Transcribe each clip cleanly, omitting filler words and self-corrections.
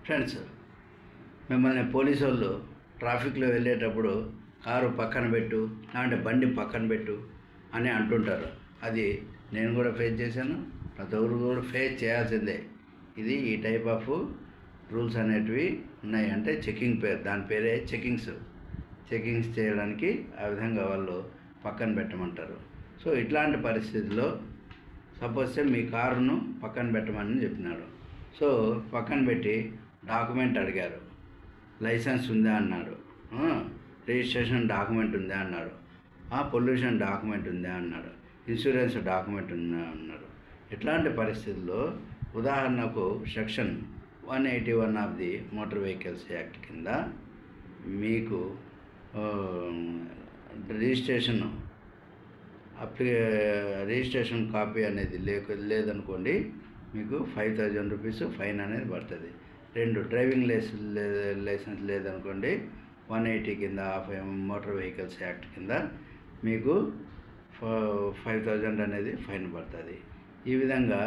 Friends, మిమ్మల్ని police వాళ్ళు ట్రాఫిక్లో వెళ్ళేటప్పుడు కారు పక్కన పెట్టు, లేదంటే బండి పక్కన పెట్టు అని అంటుంటారు. అది నేను కూడా ఫేస్ చేశాను, ప్రతి ఒక్కరు కూడా ఫేస్ చేయాల్సిందే. ఇది ఈ టైప్ ఆఫ్ రూల్స్ అనేటివి ఉన్నాయి. అంటే చెకింగ్ పేరు, దాని పేరే చెకింగ్స్ చేయడానికి ఆ విధంగా వాళ్ళు పక్కన పెట్టమంటారు. సో ఇట్లాంటి పరిస్థితుల్లో సపోజ్ మీ కారును పక్కన పెట్టమని చెప్పినాడు. సో పక్కన పెట్టి డాక్యుమెంట్ అడిగారు. లైసెన్స్ ఉందా అన్నాడు, రిజిస్ట్రేషన్ డాక్యుమెంట్ ఉందా అన్నాడు, పొల్యూషన్ డాక్యుమెంట్ ఉందా అన్నాడు, ఇన్సూరెన్స్ డాక్యుమెంట్ ఉందా అన్నాడు. ఇట్లాంటి పరిస్థితుల్లో ఉదాహరణకు section 181 of the motor vehicles act కింద మీకు రిజిస్ట్రేషన్ కాపీ అనేది లేదనుకోండి, మీకు 5,000 రూపీస్ ఫైన్ అనేది పడుతుంది. 2 డ్రైవింగ్ లైసెన్స్ లేదనుకోండి, 180 కింద మోటార్ వెహికల్స్ యాక్ట్ కింద మీకు 5,000 అనేది ఫైన్ పడుతుంది. ఈ విధంగా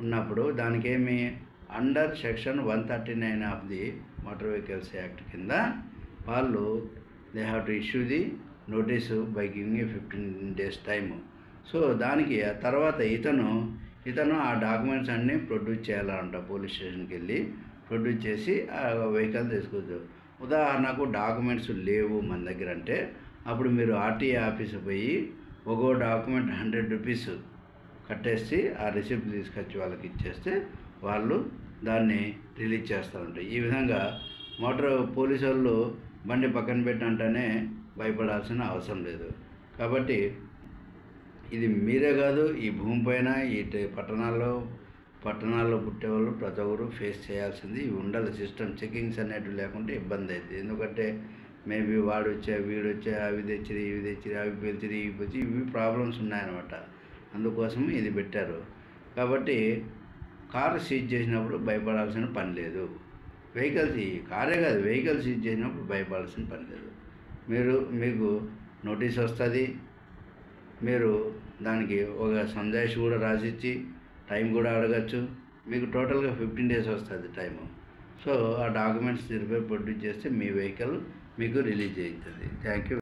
ఉన్నప్పుడు దానికేమి under section 139 of the motor vehicles act కింద వాళ్ళు they have to issue the notice by giving 15 days time. So దానికి తర్వాత ఇతను ఆ డాక్యుమెంట్స్ అన్నీ ప్రొడ్యూస్ చేయాలంట. పోలీస్ స్టేషన్కి వెళ్ళి ప్రొడ్యూస్ చేసి ఆ వెహికల్ తీసుకోవచ్చు. ఉదాహరణకు డాక్యుమెంట్స్ లేవు మన దగ్గర అంటే, అప్పుడు మీరు ఆర్టీఏ ఆఫీసు పోయి ఒక్కో డాక్యుమెంట్ 100 రూపీస్ కట్టేసి ఆ రిసిప్ట్ తీసుకొచ్చి వాళ్ళకి ఇచ్చేస్తే వాళ్ళు దాన్ని రిలీజ్ చేస్తారంట. ఈ విధంగా పోలీసు వాళ్ళు బండి పక్కన పెట్టంటేనే భయపడాల్సిన అవసరం లేదు. కాబట్టి ఇది మీరే కాదు, ఈ భూమి పైన ఈ పట్టణాల్లో పుట్టేవాళ్ళు ప్రతి ఒక్కరు ఫేస్ చేయాల్సింది. ఇవి ఉండాలి. సిస్టమ్ చెకింగ్స్ అనేటివి లేకుంటే ఇబ్బంది అవుతుంది. ఎందుకంటే మేబీ వీడు వచ్చా అవి తెచ్చిరి ఇవి తెచ్చిరి అవి పిలిచిరి ఇవి పిలిచి ఇవి ప్రాబ్లమ్స్ ఉన్నాయన్నమాట. అందుకోసం ఇది పెట్టారు. కాబట్టి కారు సీజ్ చేసినప్పుడు భయపడాల్సిన పని లేదు. కారే కాదు, వెహికల్ సీజ్ చేసినప్పుడు భయపడాల్సిన పని లేదు. మీకు నోటీస్ వస్తుంది. మీరు దానికి ఒక సందేశ్ కూడా రాసిచ్చి టైం కూడా అడగచ్చు. మీకు టోటల్గా 15 days వస్తుంది టైము. సో ఆ డాక్యుమెంట్స్ ప్రొడ్యూస్ చేస్తే మీ వెహికల్ మీకు రిలీజ్ అవుతుంది. Thank you.